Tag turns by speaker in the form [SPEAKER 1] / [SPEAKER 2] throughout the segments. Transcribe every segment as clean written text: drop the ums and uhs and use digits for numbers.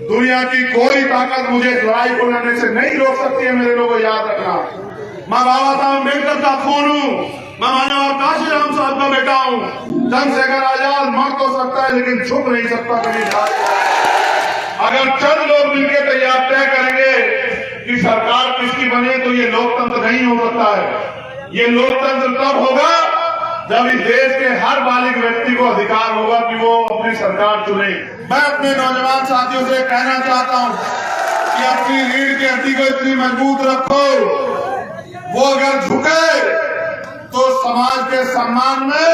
[SPEAKER 1] दुनिया की कोई ताकत मुझे लड़ाई को लड़ने से नहीं रोक सकती है। मेरे लोगों याद रखना, मैं बाबा साहब अम्बेडकर का खून हूँ, मैं मानव काशीराम साहब का बेटा हूँ। चंद्रशेखर आजाद मर तो सकता है लेकिन झुक नहीं सकता कभी। अगर चंद लोग मिलकर तैयार तय करेंगे कि सरकार किसकी बने तो ये लोकतंत्र नहीं हो सकता है। ये लोकतंत्र तब होगा जब इस देश के हर बालिग व्यक्ति को अधिकार होगा कि वो अपनी सरकार चुने। मैं अपने नौजवान साथियों से कहना चाहता हूं कि अपनी रीढ़ की हड्डी को इतनी मजबूत रखो, वो अगर झुके तो समाज के सम्मान में,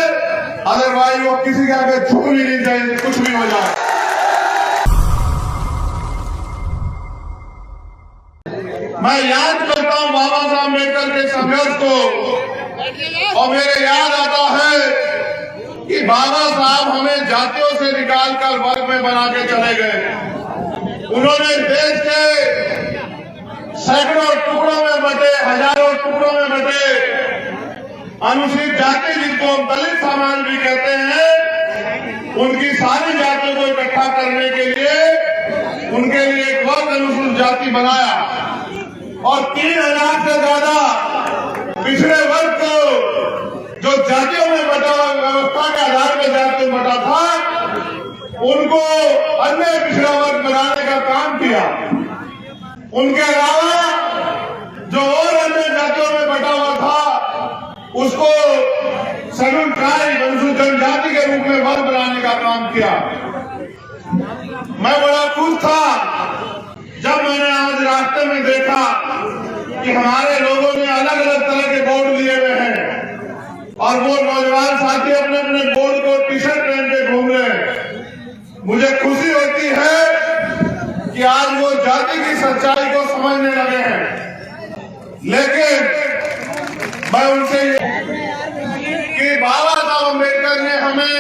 [SPEAKER 1] अदरवाइज वो किसी के आगे झुक भी नहीं चाहिए, कुछ भी हो जाए। मैं याद करता हूं बाबा साहब अम्बेडकर के संघर्ष को, और मेरे याद आता है कि बाबा साहब हमें जातियों से निकालकर वर्ग में बना के चले गए। उन्होंने देश के सैकड़ों टुकड़ों में बटे, हजारों टुकड़ों में बटे अनुसूचित जाति, जिनको हम दलित समाज भी कहते हैं, उनकी सारी जातियों को इकट्ठा करने के लिए उनके लिए एक वर्ग अनुसूचित जाति बनाया और 3000 से ज्यादा पिछड़े वर्ग को, जो जातियों में बटा, व्यवस्था के आधार पर जातियों में बटा था, उनको अन्य पिछड़ा वर्ग बनाने का काम किया। उनके अलावा जो और अन्य जातियों में बटा हुआ था, उसको शेड्यूल ट्राइब, अनुसूचित जनजाति के रूप में वर्ग बनाने का काम किया। मैं बड़ा खुश था जब मैंने आज रास्ते में देखा कि हमारे लोगों ने अलग अलग तरह के बोर्ड लिए हुए हैं और वो नौजवान साथी अपने अपने बोर्ड को टी शर्ट पहन के घूम रहे हैं। मुझे खुशी होती है कि आज वो जाति की सच्चाई को समझने लगे हैं। लेकिन मैं उनसे कि बाबा साहब अम्बेडकर ने हमें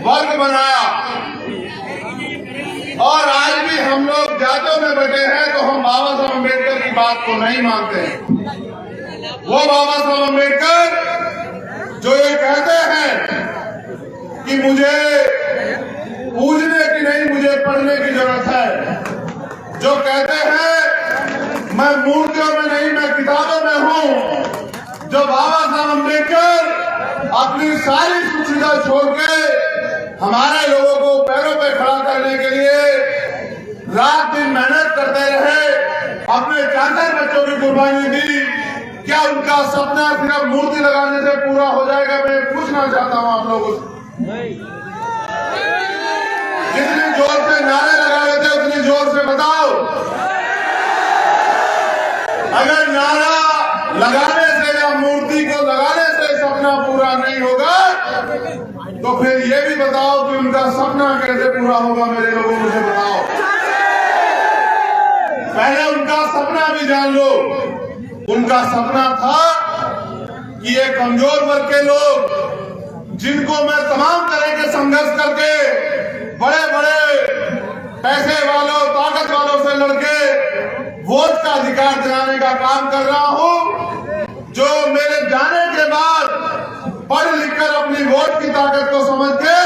[SPEAKER 1] वर्ग बनाया और आज भी हम लोग जातियों में बटे हैं, तो हम बाबा साहब अम्बेडकर की बात को नहीं मानते हैं। वो बाबा साहब अम्बेडकर जो ये कहते हैं कि मुझे पूजने की नहीं, मुझे पढ़ने की जरूरत है, जो कहते हैं मैं मूर्तियों में नहीं, मैं किताबों में हूँ, जो बाबा साहब अम्बेडकर अपनी सारी सुविधा छोड़ के हमारे लोगों को पैरों पे खड़ा करने के लिए रात दिन मेहनत करते रहे, अपने चाचा बच्चों की कुर्बानी दी। क्या उनका सपना सिर्फ मूर्ति लगाने से पूरा हो जाएगा? मैं पूछना चाहता हूं आप लोगों से। जितनी जोर से नारे लगा रहे थे उतनी जोर से बताओ। अगर नारा लगाने से या मूर्ति को लगाने से सपना पूरा नहीं होगा तो फिर ये भी बताओ कि उनका सपना कैसे पूरा होगा? मेरे लोगों, मुझे बताओ। पहले उनका सपना भी जान लो। उनका सपना था कि ये कमजोर वर्ग के लोग, जिनको मैं तमाम तरह के संघर्ष करके बड़े बड़े पैसे वालों, ताकत वालों से लड़के वोट का अधिकार दिलाने का काम कर रहा हूं, जो मेरे जाने के बाद पढ़ लिखकर अपनी वोट की ताकत को समझ के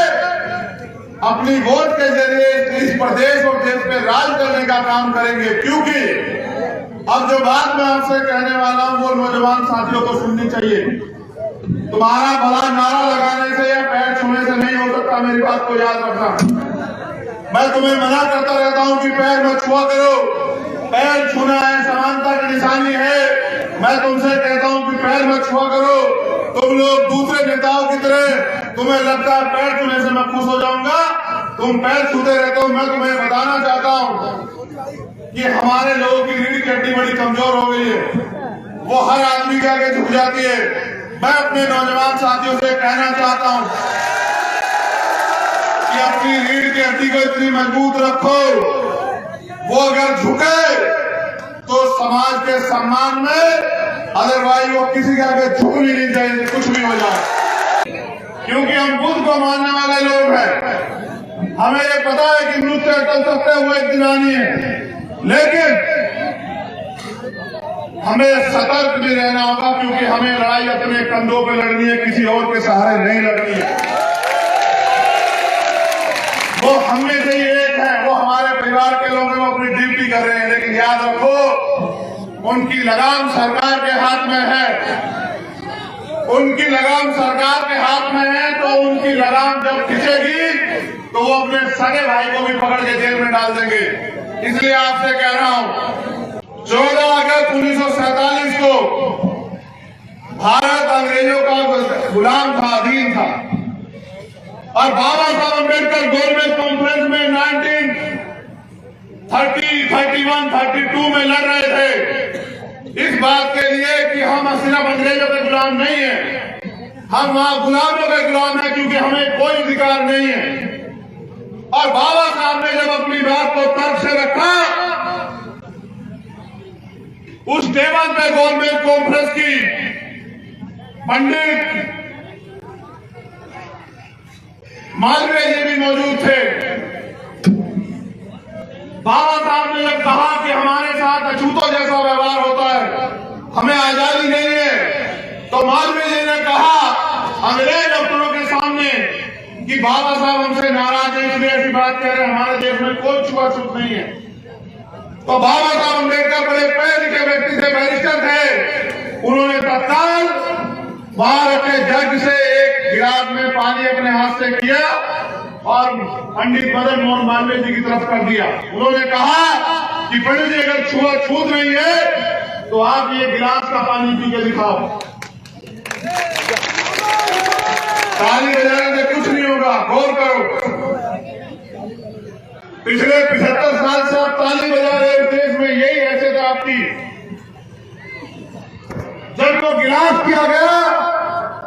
[SPEAKER 1] अपनी वोट के जरिए इस प्रदेश और देश पे राज करने का काम करेंगे। क्योंकि अब जो बात मैं आपसे कहने वाला हूं वो नौजवान साथियों को सुननी चाहिए। तुम्हारा भला नारा लगाने से या पैर छूने से नहीं हो सकता, मेरी बात को याद रखना। मैं तुम्हें मना करता रहता हूं कि पैर मत छुआ करो, पैर छूना है समानता की निशानी है। मैं तुमसे कहता हूं कि पैर मत छुआ करो। तुम लोग दूसरे नेताओं की तरह, तुम्हें लगता है पैर छूने से मैं खुश हो जाऊंगा, तुम पैर छूते रहते हो। मैं तुम्हें बताना चाहता हूं कि हमारे लोगों की रीढ़ की हड्डी बड़ी कमजोर हो गई है, वो हर आदमी के आगे झुक जाती है। मैं अपने नौजवान साथियों से कहना चाहता हूं कि अपनी रीढ़ की हड्डी को इतनी मजबूत रखो, वो अगर झुके तो समाज के सम्मान में, अदरवाइज वो किसी के आगे झुक भी नहीं चाहिए, कुछ भी हो जाए। क्योंकि हम बुद्ध को मानने वाले लोग हैं। हमें ये पता है कि मृत्यु अटल सकते हुए एक दिन आनी है, लेकिन हमें सतर्क भी रहना होगा, क्योंकि हमें लड़ाई अपने कंधों पे लड़नी है, किसी और के सहारे नहीं लड़नी है। वो हम में से ही एक है, वो हमारे लेकिन याद रखो, उनकी लगाम सरकार के हाथ में है। उनकी लगाम सरकार के हाथ में है, तो उनकी लगाम जब खिंचेगी तो वो अपने सगे भाई को भी पकड़ के जेल में डाल देंगे। इसलिए आपसे कह रहा हूं, 14 अगस्त 1947 को भारत अंग्रेजों का गुलाम था, अधीन था, और बाबा साहब अम्बेडकर गोलमेज कॉन्फ्रेंस में 1930, 31, 32 में लड़ रहे थे इस बात के लिए कि हम सिर्फ अंग्रेजों के गुलाम नहीं है, हम वहां गुलामों के गुलाम हैं, क्योंकि हमें कोई अधिकार नहीं है। और बाबा साहब ने जब अपनी बात को तर्क से रखा, उस टेबल पे गोलमेज कॉन्फ्रेंस की पंडित मालवीय जी भी मौजूद थे। बाबा साहब ने जब कहा कि हमारे साथ अछूतों जैसा व्यवहार होता है, हमें आजादी नहीं है, तो मालवीय जी ने कहा अंग्रेज अफसरों के सामने कि बाबा साहब हमसे नाराज है, इसलिए ऐसी बात कह रहे हैं, हमारे देश में कोई छुआछूत नहीं है। तो बाबा साहब अम्बेडकर बड़े पढ़े लिखे व्यक्ति थे, बैरिस्टर थे, उन्होंने तत्काल वहां रखे जग से एक गिलास में पानी अपने हाथ से किया और पंडित मदन मोहन मालवीय जी की तरफ कर दिया। उन्होंने कहा कि पंडित जी, अगर छूत नहीं है तो आप ये गिलास का पानी पी के दिखाओ। ताली बजाने से कुछ नहीं होगा, गौर करो। पिछले 75 साल से आप ताली बजा रहे इस देश में, यही हैसियत है आपकी। जब को गिलास किया गया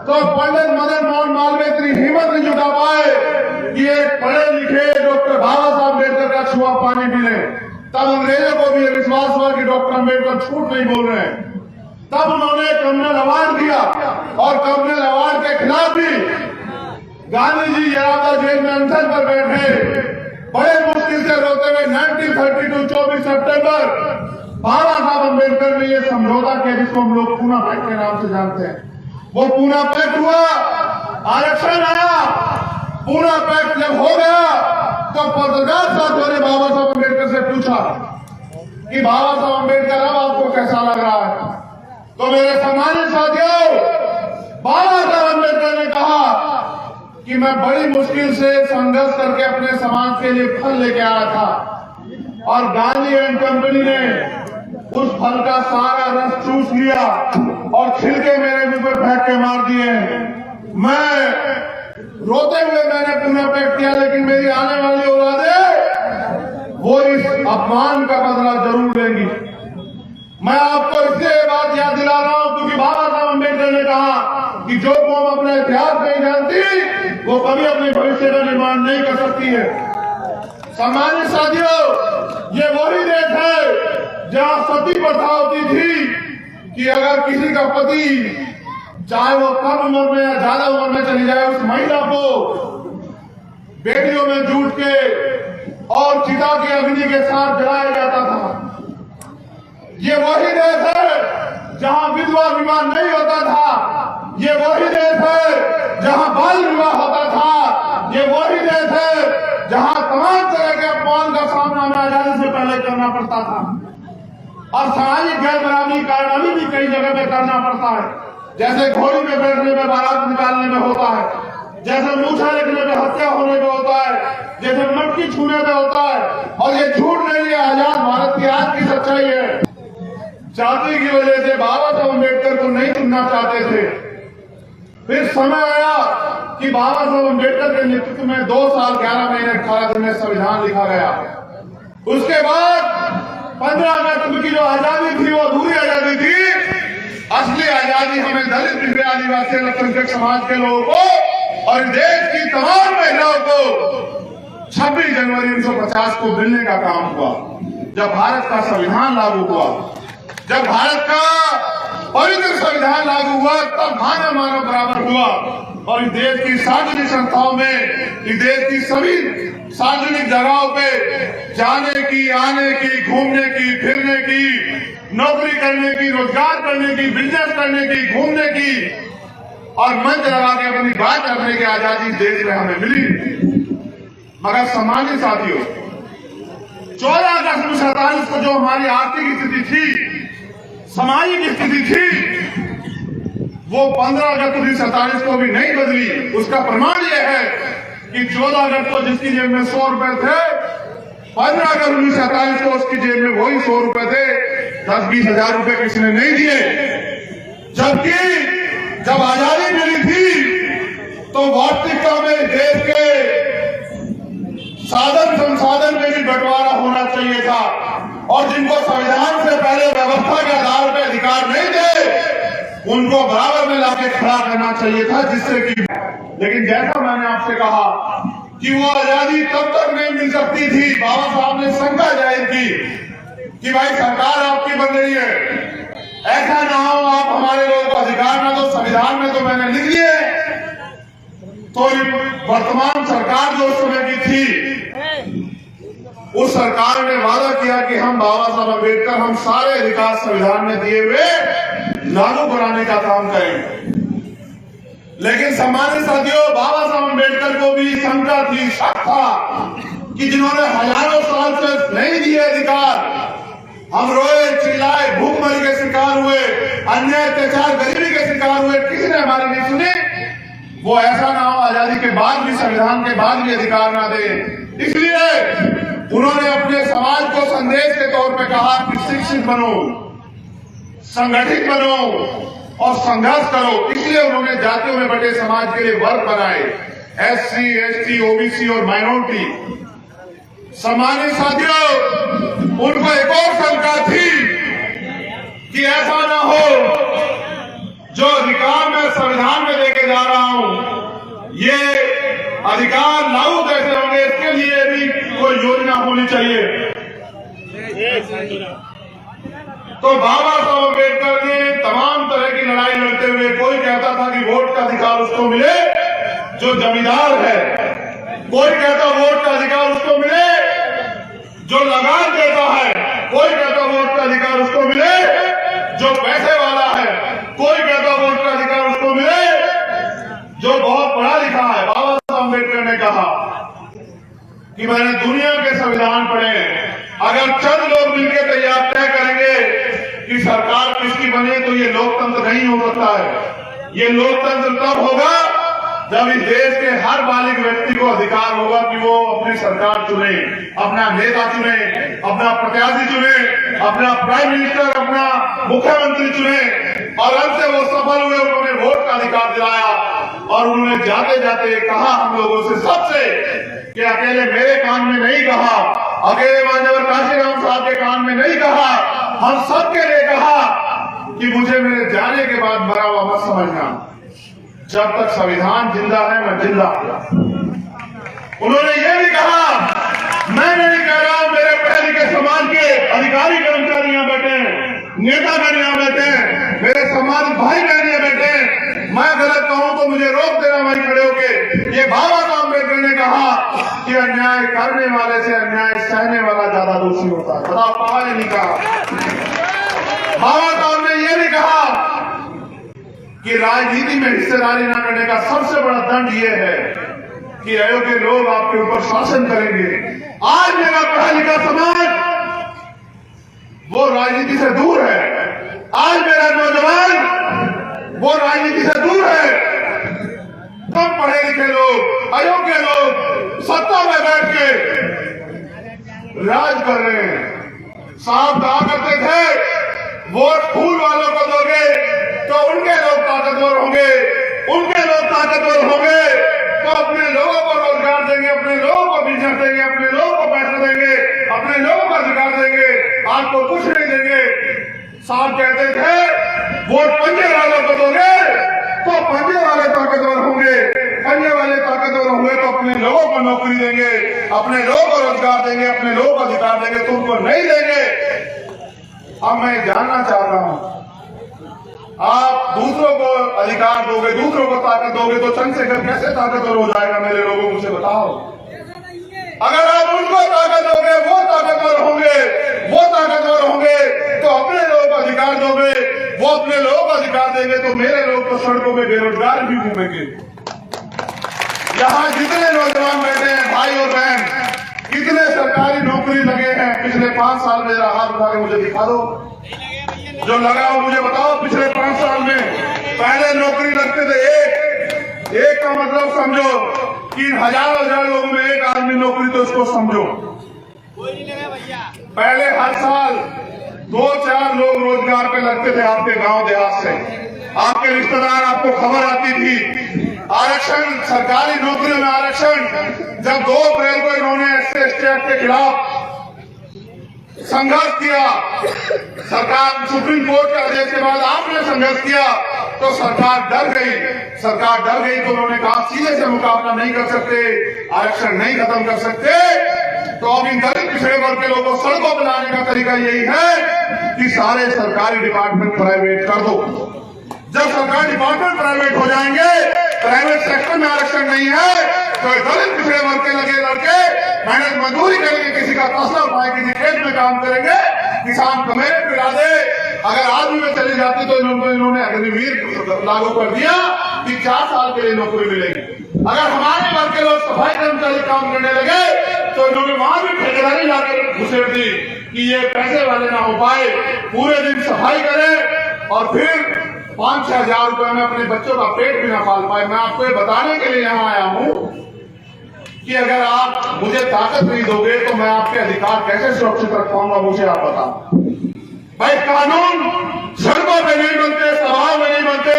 [SPEAKER 1] तो पंडित मदन मोहन मालवीय इतनी हिम्मत नहीं जुटा पाए कि एक पढ़े लिखे डॉक्टर बाबा साहब अम्बेडकर का छुआ पानी पी ले। तब अंग्रेजों को भी विश्वास हुआ कि डॉक्टर अम्बेडकर झूठ नहीं बोल रहे हैं। तब उन्होंने कम्युनल अवार्ड दिया, और कम्युनल अवार्ड के खिलाफ भी गांधी जी इलाहाबाद जेल में अनशन पर बैठे, बड़े मुश्किल से रोते हुए 1932 24 सितंबर बाबा साहब अम्बेडकर ने यह समझौता किया जिसको हम लोग पूना पैक्ट के नाम से जानते हैं। वो पूना पैक्ट हुआ, आरक्षण आया। पूना पैक्ट जब हो गया तो पत्रकार साथियों ने बाबा साहब अम्बेडकर से पूछा कि बाबा साहब अम्बेडकर अब आपको कैसा लग रहा है? तो मेरे सम्मानित साथियों, बाबा साहब अम्बेडकर ने कहा कि मैं बड़ी मुश्किल से संघर्ष करके अपने समाज के लिए फल लेके आया था, और गांधी एंड कंपनी ने उस फल का सारा रस चूस लिया और छिलके मेरे मुंह पे फेंक के मार दिए। मैं रोते हुए मैंने पूना पैक्ट किया, लेकिन मेरी आने वाली औलादें वो इस अपमान का बदला जरूर लेंगी। मैं आपको इसलिए ये बात याद दिला रहा हूं क्योंकि बाबा साहब अम्बेडकर ने कहा कि जो कौम अपना इतिहास नहीं जानती वो कभी अपने भविष्य का निर्माण नहीं कर सकती है। सम्मानित साथियों, ये वही देश है जहां सती प्रथा होती थी कि अगर किसी का पति चाहे वो कम उम्र में या ज्यादा उम्र में चली जाए, उस महिला को बेटियों में जूट के और चिता की अग्नि के साथ जलाया जाता था। ये वही देश है जहां विधवा विवाह नहीं होता था। ये वही देश है जहां बाल विवाह होता था। ये वही देश है जहां तमाम तरह के अपमान का सामना हमें आजादी से पहले करना पड़ता था, और सामाजिक गैर बराबरी कारण अभी भी कई जगह पे करना पड़ता है। जैसे घोड़ी पे बैठने में, बारात निकालने में होता है, जैसे मूछा रखने में, हत्या होने में होता है, जैसे मटकी छूने में होता है। और ये झूठ नहीं है, आजाद भारत की आज की सच्चाई है। जाति की वजह से बाबा साहब अम्बेडकर को नहीं चुनना चाहते थे। फिर समय आया कि बाबा साहब अम्बेडकर के नेतृत्व में 2 साल 11 महीने 18 दिन में संविधान लिखा गया। उसके बाद 15 अगस्त की जो आजादी थी वो अधूरी आजादी थी। असली आजादी हमें दलित, पिछड़े, आदिवासी, अल्पसंख्यक समाज के लोगों को और देश की तमाम महिलाओं को 26 जनवरी 1950 को मिलने का काम हुआ, जब भारत का संविधान लागू हुआ। जब भारत का पवित्र संविधान लागू हुआ तब मानव मानव बराबर हुआ, और इस देश की सार्वजनिक संस्थाओं में, इस देश की सभी सार्वजनिक जगहों पे जाने की, आने की, घूमने की, फिरने की, नौकरी करने की, रोजगार करने की, बिजनेस करने की, घूमने की और मंच लगा के अपनी बात रखने की आजादी देश में हमें मिली। मगर सम्मानित साथियों, 14 अगस्त 1947 1947 को जो हमारी आर्थिक स्थिति थी, सामाजिक स्थिति थी, वो 15 अगस्त 1947 को भी नहीं बदली। उसका प्रमाण यह है कि 14 अगस्त को जिसकी जेब में 100 रुपए थे, 15 अगस्त 1947 को उसकी जेब में वही 100 रुपए थे, 10-20 हजार रुपए किसी ने नहीं दिए। जबकि जब आजादी मिली थी तो वास्तविकता में देश के साधन संसाधन में भी बंटवारा होना चाहिए था, और जिनको संविधान से पहले व्यवस्था के आधार पर अधिकार नहीं थे उनको बराबर में लाके खड़ा करना चाहिए था, जिससे कि लेकिन जैसा मैंने आपसे कहा कि वो आजादी तब तक नहीं मिल सकती थी। बाबा साहब ने शंका जाहिर की कि भाई सरकार आपकी बन रही है, ऐसा ना हो आप हमारे लोगों को अधिकार ना दो। संविधान में तो मैंने लिख दिए। तो वर्तमान सरकार जो उस समय की थी, उस सरकार ने वादा किया कि हम बाबा साहब अम्बेडकर हम सारे अधिकार संविधान में दिए हुए लागू कराने का काम करेंगे। लेकिन सम्मानित साथियों, बाबा साहब अम्बेडकर को भी शंका थी, शक था कि जिन्होंने हजारों साल से नहीं दिए अधिकार, हम रोए चिल्लाए, भूखमरी के शिकार हुए, अन्याय अत्याचार गरीबी के शिकार हुए, किसी ने हमारी नहीं सुनी। वो ऐसा ना हो आजादी के बाद भी, संविधान के बाद भी अधिकार ना दे। इसलिए उन्होंने अपने समाज को संदेश के तौर पे कहा कि शिक्षित बनो, संगठित बनो और संघर्ष करो। इसलिए उन्होंने जातियों में बटे समाज के लिए वर्ग बनाए, SC, ST, OBC और माइनॉरिटी। सम्मानित साथियों, उनको एक और शंका थी कि ऐसा ना हो जो अधिकार मैं संविधान में लेके जा रहा हूं, ये अधिकार लागू कैसे होंगे, इसके लिए भी कोई योजना होनी चाहिए। तो बाबा साहब अम्बेडकर ने तमाम तरह की लड़ाई लड़ते हुए, कोई कहता था कि वोट का अधिकार उसको मिले जो जमींदार है, कोई कहता वोट का अधिकार उसको मिले जो लगान देता है, कोई कहता वोट का अधिकार उसको मिले जो पैसे वाला है, कोई कहता वोट का अधिकार उसको मिले जो बहुत पढ़ा लिखा है। बाबा साहब अम्बेडकर ने कहा कि मैंने दुनिया के संविधान पढ़े, अगर चंद लोग मिलकर तैयार तय करेंगे कि सरकार किसकी बने तो ये लोकतंत्र नहीं हो सकता है। ये लोकतंत्र तब होगा जब इस देश के हर बालिग व्यक्ति को अधिकार होगा कि वो अपनी सरकार चुने, अपना नेता चुने, अपना प्रत्याशी चुने, अपना प्राइम मिनिस्टर, अपना मुख्यमंत्री चुने। और अंत से वो सफल हुए, उन्होंने वोट का अधिकार दिलाया। और उन्होंने जाते जाते कहा हम लोगों से सबसे कि अकेले मेरे कान में नहीं कहा, अकेले मान्यवर काशीराम साहब के कान में नहीं कहा, हम सबके लिए कहा कि मुझे मेरे जाने के बाद मरा हुआ मत समझना, जब तक संविधान जिंदा है मैं जिंदा। उन्होंने ये भी कहा, मैं नहीं कह रहा हूं मेरे पहले के समाज के अधिकारी कर्मचारी यहाँ बैठे हैं, नेतागण यहाँ बैठे हैं, मेरे समाज भाई बहन यहाँ बैठे हैं, मैं गलत कहूं तो मुझे रोक देना वहीं खड़े होके। ये बाबा साहब अम्बेडकर ने कहा कि अन्याय करने वाले से अन्याय सहने वाला ज्यादा दोषी होता है। बताओ कहा या नहीं कहा? बाबा साहब ने यह भी कहा कि राजनीति में हिस्सेदारी न करने का सबसे बड़ा दंड यह है कि अयोग्य लोग आपके ऊपर शासन करेंगे। आज मेरा पढ़ा लिखा समाज वो राजनीति से दूर है, आज मेरा नौजवान वो राजनीति से दूर है। कम पढ़े लिखे लोग, अयोग्य लोग सत्ता में बैठ के राज कर रहे हैं। साहब कहा करते थे वोट फूल वालों को दोगे तो उनके लोग ताकतवर होंगे, उनके लोग ताकतवर होंगे तो अपने लोगों को रोजगार देंगे, अपने लोगों को बिजनेस देंगे, अपने लोगों को पैसा देंगे, अपने लोगों को अधिकार देंगे, आपको कुछ नहीं देंगे। साहब कहते थे वोट पंजे वालों को दोगे तो पंजे वाले ताकतवर होंगे, पंजे वाले ताकतवर होंगे तो अपने लोगों को नौकरी देंगे, अपने लोगों को रोजगार देंगे, अपने लोगों को अधिकार देंगे, तो उनको नहीं देंगे। अब मैं जानना चाह रहा हूं, आप दूसरों को अधिकार दोगे, दूसरों को ताकत दोगे तो चंद्रशेखर कैसे ताकतवर हो जाएगा? मेरे लोगों मुझे बताओ। अगर आप उनको ताकत दोगे वो ताकतवर होंगे, वो ताकतवर होंगे तो अपने लोगों को अधिकार दोगे, वो अपने लोगों को अधिकार देंगे तो मेरे लोग तो सड़कों में बेरोजगार भी घूमेंगे। यहाँ जितने नौजवान बैठे हैं भाई और बहन, कितने सरकारी नौकरी लगे हैं, पिछले 5 साल में जरा हाथ उठा के मुझे दिखा दो, जो लगा हो मुझे बताओ। पिछले 5 साल में पहले नौकरी लगते थे एक का मतलब समझो कि हजार लोगों में एक आदमी नौकरी, तो इसको समझो। पहले हर साल 2-4 लोग रोजगार पे लगते थे आपके गांव देहात से, आपके रिश्तेदार, आपको खबर आती थी। आरक्षण, सरकारी नौकरियों में आरक्षण, जब 2 अप्रैल को इन्होंने SC/ST एक्ट के खिलाफ संघर्ष किया, सरकार सुप्रीम कोर्ट के आदेश के बाद आपने संघर्ष किया, तो सरकार डर गई। सरकार डर गई तो उन्होंने कहा सीधे से मुकाबला नहीं कर सकते, आरक्षण नहीं खत्म कर सकते, तो अब इन दलित पिछड़े वर्ग के लोगों को सड़कों पर लाने का तरीका यही है कि सारे सरकारी डिपार्टमेंट प्राइवेट कर दो। जब सरकारी डिपार्टमेंट प्राइवेट हो जाएंगे, प्राइवेट सेक्टर में आरक्षण नहीं है, तो दलित पिछड़े वर्ग के लगे लड़के मेहनत मजदूरी करेंगे, किसी का तस्ला उठाए, किसी खेत में काम करेंगे, किसान कमेरे पिला दे। अगर आर्मी में चली जाती तो इन्होंने अग्निवीर लागू कर दिया कि 4 साल के लिए नौकरी मिलेगी। अगर हमारे वर्ग के लोग सफाई कर्मचारी काम करने लगे तो इन्होंने वहां भी ठेकेदारी लाकर घुसेड़ दी कि ये पैसे वाले ना हो पाए, पूरे दिन सफाई करे और फिर 5-6 हजार रुपए में अपने बच्चों का पेट भी ना पाल पाए। मैं आपको ये बताने के लिए यहाँ आया हूँ कि अगर आप मुझे ताकत नहीं दोगे तो मैं आपके अधिकार कैसे सुरक्षित रख पाऊंगा, मुझे आप बताओ। भाई कानून सड़कों पे नहीं बनते, सभाओं में नहीं बनते,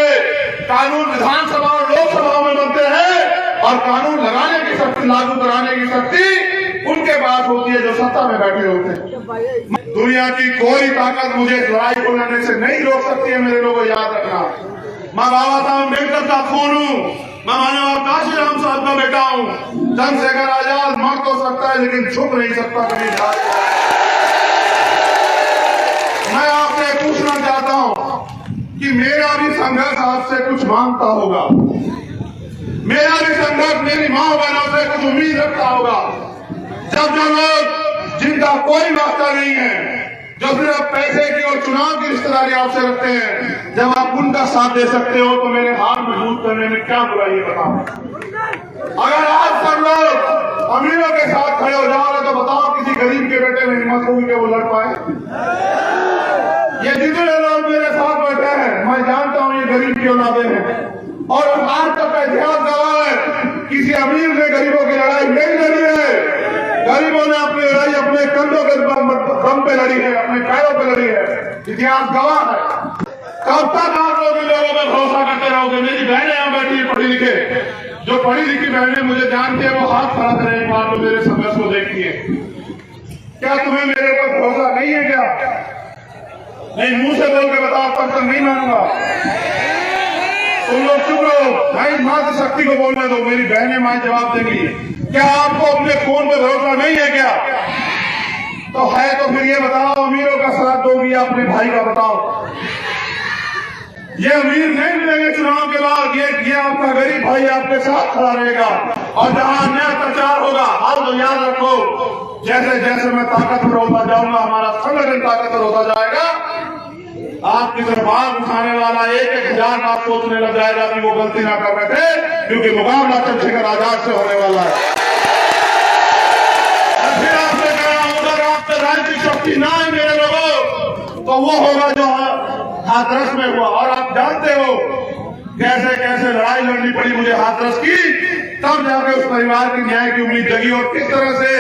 [SPEAKER 1] कानून विधानसभा और लोकसभा में बनते हैं, और कानून लगाने की शक्ति, लागू कराने की शक्ति उनके पास होती है जो सत्ता में बैठे होते हैं। दुनिया की कोई ताकत मुझे लड़ाई को लड़ने से नहीं रोक सकती है, मेरे लोगों याद रखना। मैं बाबा साहब अम्बेडकर का खून हूँ, मैं मानव काशीराम साहब का बेटा हूँ। चंद्रशेखर आजाद मर तो सकता है लेकिन झुक नहीं सकता कभी। मैं आपसे पूछना चाहता हूँ कि मेरा भी संघर्ष आपसे कुछ मांगता होगा, मेरा भी संघर्ष मेरी माँ बहनों से कुछ उम्मीद रखता होगा। जब जो लोग जिनका कोई वास्ता नहीं है, जो सिर्फ पैसे की और चुनाव की रिश्तेदारी आपसे रखते हैं, जब आप उनका साथ दे सकते हो तो मेरे हाथ मजबूत करने में क्या बुराई है बताओ। अगर आज सब लोग अमीरों के साथ खड़े हो जाओगे तो बताओ किसी गरीब के बेटे में हिम्मत होगी कि वो लड़ पाए। ये जितने लोग मेरे साथ बैठे हैं मैं जानता हूँ ये गरीब की औलादे हैं, और आज तक का इतिहास गवाह है किसी अमीर ने गरीबों की लड़ाई नहीं लड़ी है। गरीबों ने अपनी लड़ाई अपने कंधों के दम पे लड़ी है, अपने पैरों पे लड़ी है, इतिहास गवाह है। कब तक आप लोग लोगों में भरोसा करते रहोगे? मेरी बहनें यहाँ बैठी है पढ़ी लिखे, जो पढ़ी लिखी बहनें मुझे जानती है वो हाथ खड़ा करें एक बार तो मेरे संघर्ष को देखती है। क्या तुम्हें मेरे ऊपर भरोसा नहीं है क्या? नहीं, मुंह से बोल के बताओ, तब तक नहीं मानूंगा। तुम लोग चुप रहो, भाई मात्र शक्ति को बोलने दो, मेरी बहनें माँ जवाब देंगी। क्या आपको अपने खून पे भरोसा नहीं है क्या? तो है तो फिर ये बताओ, अमीरों का साथ दोगी या अपने भाई का? बताओ। ये अमीर नहीं मिलेंगे चुनाव के बाद, ये आपका गरीब भाई आपके साथ खड़ा रहेगा, और जहां अन्याय अत्याचार होगा आप तो याद रखो, जैसे जैसे मैं ताकतवर होता जाऊंगा हमारा संगठन ताकतवर होता जाएगा। आपकी तरफ आग उठाने वाला 1-1000 बात सोचने लग जाएगा कि वो गलती ना कर रहे थे, क्योंकि मुकाबला चंद्रशेखर आजाद से होने वाला है। फिर आपने कहा अगर आप पे राजनीतिक शक्ति ना है मेरे लोगों, तो वो होगा जो हाथरस में हुआ। और आप जानते हो कैसे कैसे लड़ाई लड़नी पड़ी मुझे हाथरस की, तब जाके उस परिवार की न्याय की उम्मीद जगी, और किस तरह से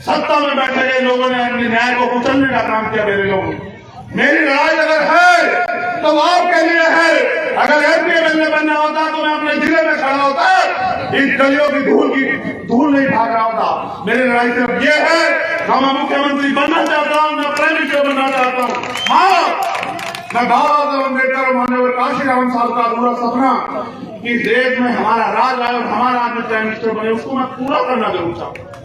[SPEAKER 1] सत्ता में बैठे गए लोगों ने अपने न्याय को कुचलने का काम किया। मेरे लोगों, मेरी लड़ाई अगर है तो आपके लिए है। अगर एमपी बनना होता तो मैं अपने जिले में खड़ा होता, इन गलियों की धूल नहीं भाग रहा होता। मेरी लड़ाई सिर्फ ये है, मैं मुख्यमंत्री बनना चाहता हूँ, मैं प्राइम मिनिस्टर बनना चाहता हूँ। हाँ, मैं बाबा साहब अम्बेडकर और माननीय काशीराम साहब का अधूरा सपना कि देश में हमारा राज आए और हमारा आदमी प्राइम मिनिस्टर बने, उसको मैं पूरा करना जरूर चाहता हूँ।